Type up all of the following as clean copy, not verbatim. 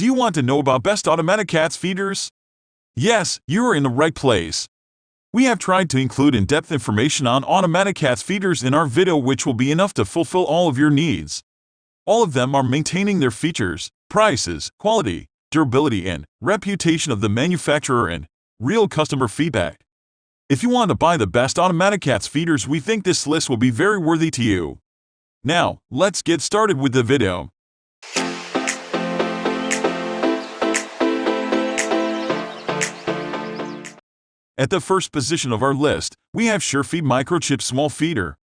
Do you want to know about best automatic cat feeders? Yes, you are in the right place. We have tried to include in-depth information on automatic cat feeders in our video, which will be enough to fulfill all of your needs. All of them are maintaining their features, prices, quality, durability, and reputation of the manufacturer and real customer feedback. If you want to buy the best automatic cat feeders, we think this list will be very worthy to you. Now, let's get started with the video. At the first position of our list, we have SureFeed Microchip Small Feeder.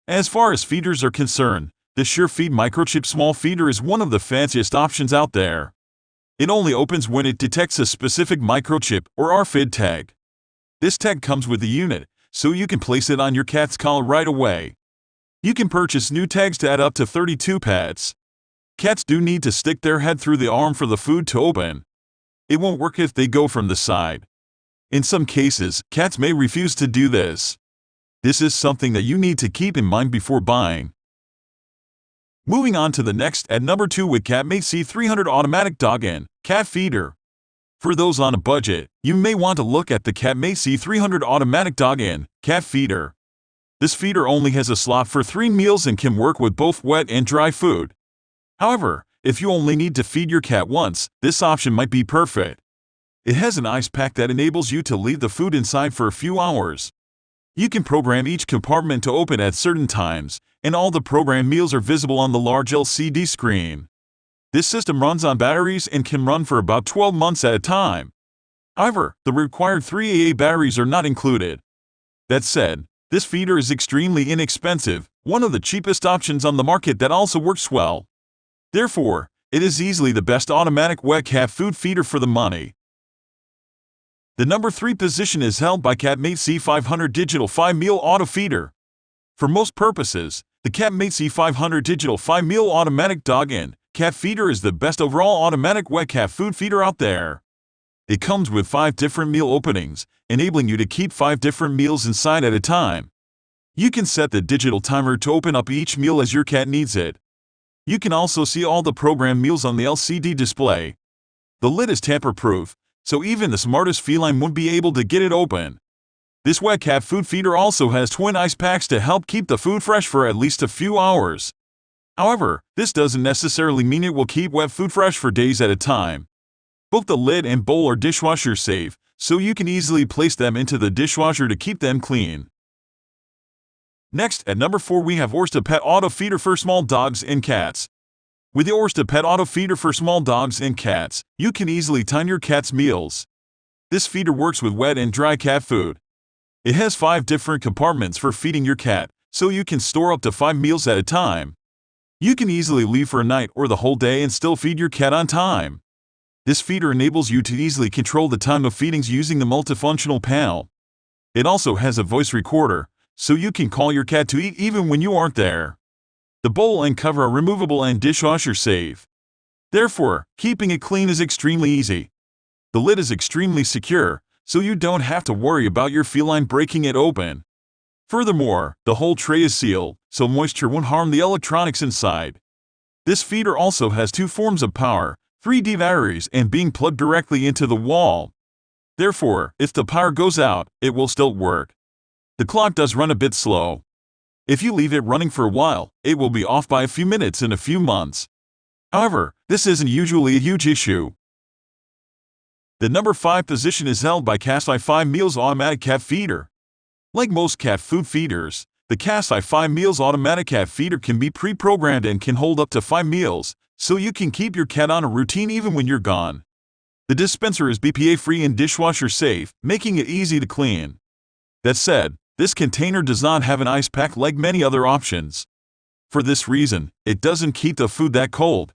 As far as feeders are concerned, the SureFeed Microchip Small Feeder is one of the fanciest options out there. It only opens when it detects a specific microchip or RFID tag. This tag comes with the unit, so you can place it on your cat's collar right away. You can purchase new tags to add up to 32 pets. Cats do need to stick their head through the arm for the food to open. It won't work if they go from the side. In some cases, cats may refuse to do this. This is something that you need to keep in mind before buying. Moving on to the next, at number 2 with Macy 300 Automatic Dog and Cat Feeder. For those on a budget, you may want to look at the Macy 300 Automatic Dog and Cat Feeder. This feeder only has a slot for 3 meals and can work with both wet and dry food. However, if you only need to feed your cat once, this option might be perfect. It has an ice pack that enables you to leave the food inside for a few hours. You can program each compartment to open at certain times, and all the programmed meals are visible on the large LCD screen. This system runs on batteries and can run for about 12 months at a time. However, the required 3 AA batteries are not included. That said, this feeder is extremely inexpensive, one of the cheapest options on the market that also works well. Therefore, it is easily the best automatic wet cat food feeder for the money. The number 3 position is held by Macy 500 Digital 5-Meal Auto Feeder. For most purposes, the Macy 500 Digital 5-Meal Automatic Dog and Cat Feeder is the best overall automatic wet cat food feeder out there. It comes with 5 different meal openings, enabling you to keep 5 different meals inside at a time. You can set the digital timer to open up each meal as your cat needs it. You can also see all the programmed meals on the LCD display. The lid is tamper-proof, so even the smartest feline won't be able to get it open. This wet cat food feeder also has twin ice packs to help keep the food fresh for at least a few hours. However, this doesn't necessarily mean it will keep wet food fresh for days at a time. Both the lid and bowl are dishwasher safe, so you can easily place them into the dishwasher to keep them clean. Next, at number 4 we have ORSDA Pet Auto Feeder for Small Dogs and Cats. With the ORSDA Pet Auto Feeder for Small Dogs and Cats, you can easily time your cat's meals. This feeder works with wet and dry cat food. It has 5 different compartments for feeding your cat, so you can store up to 5 meals at a time. You can easily leave for a night or the whole day and still feed your cat on time. This feeder enables you to easily control the time of feedings using the multifunctional panel. It also has a voice recorder, so you can call your cat to eat even when you aren't there. The bowl and cover are removable and dishwasher safe. Therefore, keeping it clean is extremely easy. The lid is extremely secure, so you don't have to worry about your feline breaking it open. Furthermore, the whole tray is sealed, so moisture won't harm the electronics inside. This feeder also has 2 forms of power, 3D batteries and being plugged directly into the wall. Therefore, if the power goes out, it will still work. The clock does run a bit slow. If you leave it running for a while, it will be off by a few minutes in a few months. However, this isn't usually a huge issue. The number 5 position is held by Casfuy 5 Meals Automatic Cat Feeder. Like most cat food feeders, the Casfuy 5 Meals Automatic Cat Feeder can be pre-programmed and can hold up to 5 meals, so you can keep your cat on a routine even when you're gone. The dispenser is BPA-free and dishwasher safe, making it easy to clean. That said, this container does not have an ice pack like many other options. For this reason, it doesn't keep the food that cold.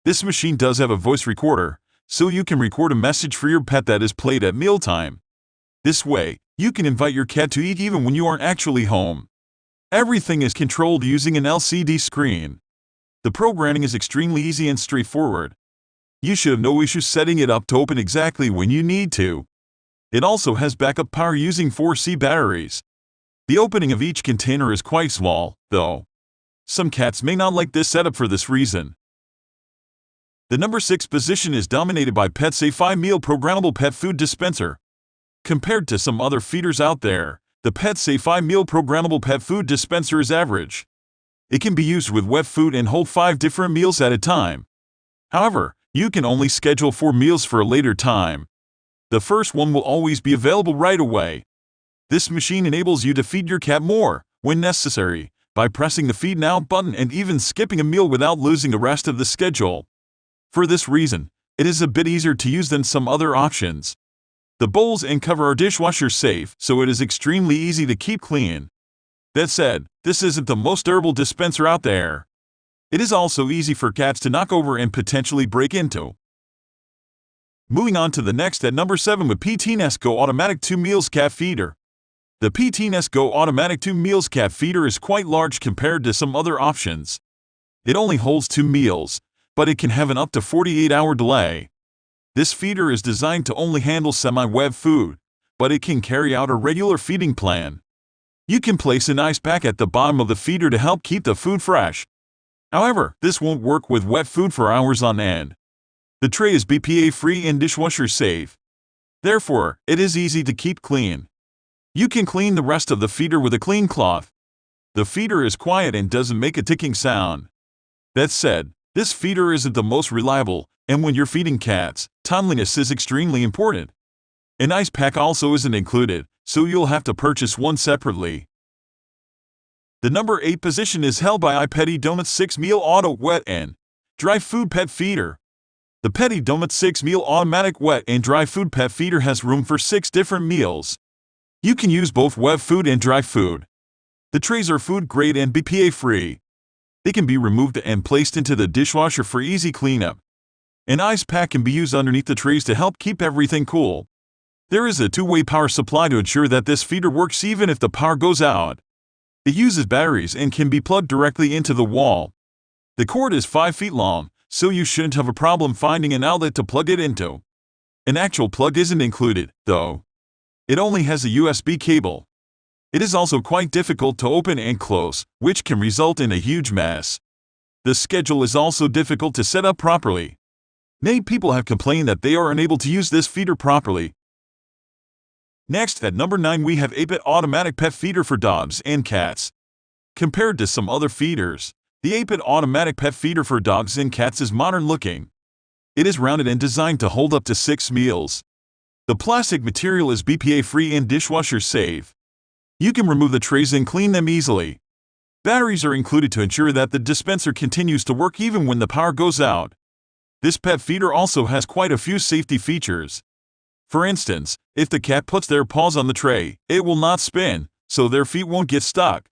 This machine does have a voice recorder, so you can record a message for your pet that is played at mealtime. This way, you can invite your cat to eat even when you aren't actually home. Everything is controlled using an LCD screen. The programming is extremely easy and straightforward. You should have no issue setting it up to open exactly when you need to. It also has backup power using 4C batteries. The opening of each container is quite small, though. Some cats may not like this setup for this reason. The number 6 position is dominated by PetSafe 5-meal programmable pet food dispenser. Compared to some other feeders out there, the PetSafe 5-meal programmable pet food dispenser is average. It can be used with wet food and hold 5 different meals at a time. However, you can only schedule 4 meals for a later time. The first one will always be available right away. This machine enables you to feed your cat more, when necessary, by pressing the Feed Now button and even skipping a meal without losing the rest of the schedule. For this reason, it is a bit easier to use than some other options. The bowls and cover are dishwasher safe, so it is extremely easy to keep clean. That said, this isn't the most durable dispenser out there. It is also easy for cats to knock over and potentially break into. Moving on to the next at number 7 with PeTnessGO Automatic 2 Meals Cat Feeder. The PeTnessGO Automatic 2 Meals Cat Feeder is quite large compared to some other options. It only holds 2 meals, but it can have an up to 48-hour delay. This feeder is designed to only handle semi-wet food, but it can carry out a regular feeding plan. You can place an ice pack at the bottom of the feeder to help keep the food fresh. However, this won't work with wet food for hours on end. The tray is BPA-free and dishwasher safe. Therefore, it is easy to keep clean. You can clean the rest of the feeder with a clean cloth. The feeder is quiet and doesn't make a ticking sound. That said, this feeder isn't the most reliable, and when you're feeding cats, timeliness is extremely important. An ice pack also isn't included, so you'll have to purchase one separately. The number 8 position is held by iPettie Donut 6-meal auto wet and dry food pet feeder. The iPettie Donut 6-meal automatic wet and dry food pet feeder has room for 6 different meals. You can use both wet food and dry food. The trays are food grade and BPA-free. They can be removed and placed into the dishwasher for easy cleanup. An ice pack can be used underneath the trays to help keep everything cool. There is a 2-way power supply to ensure that this feeder works even if the power goes out. It uses batteries and can be plugged directly into the wall. The cord is 5 feet long, so you shouldn't have a problem finding an outlet to plug it into. An actual plug isn't included, though. It only has a USB cable. It is also quite difficult to open and close, which can result in a huge mess. The schedule is also difficult to set up properly. Many people have complained that they are unable to use this feeder properly. Next, at number 9 we have AIPET Automatic Pet Feeder for Dogs and Cats. Compared to some other feeders, the AIPET Automatic Pet Feeder for Dogs and Cats is modern looking. It is rounded and designed to hold up to 6 meals. The plastic material is BPA-free and dishwasher safe. You can remove the trays and clean them easily. Batteries are included to ensure that the dispenser continues to work even when the power goes out. This pet feeder also has quite a few safety features. For instance, if the cat puts their paws on the tray, it will not spin, so their feet won't get stuck.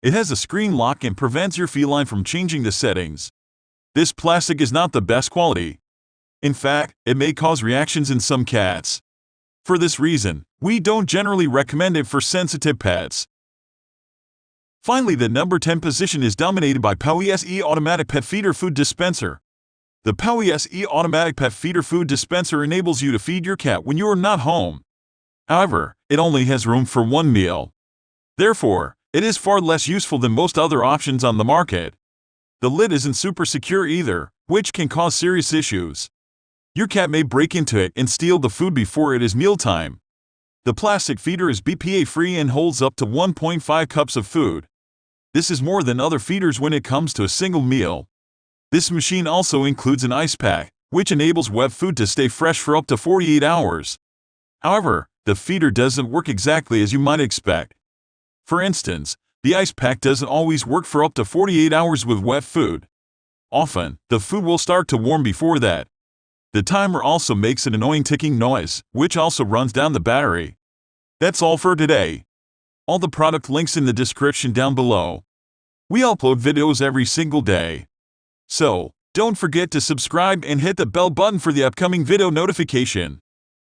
It has a screen lock and prevents your feline from changing the settings. This plastic is not the best quality. In fact, it may cause reactions in some cats. For this reason, we don't generally recommend it for sensitive pets. Finally, the number 10 position is dominated by PAWISE Automatic Pet Feeder Food Dispenser. The PAWISE Automatic Pet Feeder Food Dispenser enables you to feed your cat when you are not home. However, it only has room for 1 meal. Therefore, it is far less useful than most other options on the market. The lid isn't super secure either, which can cause serious issues. Your cat may break into it and steal the food before it is mealtime. The plastic feeder is BPA-free and holds up to 1.5 cups of food. This is more than other feeders when it comes to a single meal. This machine also includes an ice pack, which enables wet food to stay fresh for up to 48 hours. However, the feeder doesn't work exactly as you might expect. For instance, the ice pack doesn't always work for up to 48 hours with wet food. Often, the food will start to warm before that. The timer also makes an annoying ticking noise, which also runs down the battery. That's all for today. All the product links in the description down below. We upload videos every single day. So, don't forget to subscribe and hit the bell button for the upcoming video notification.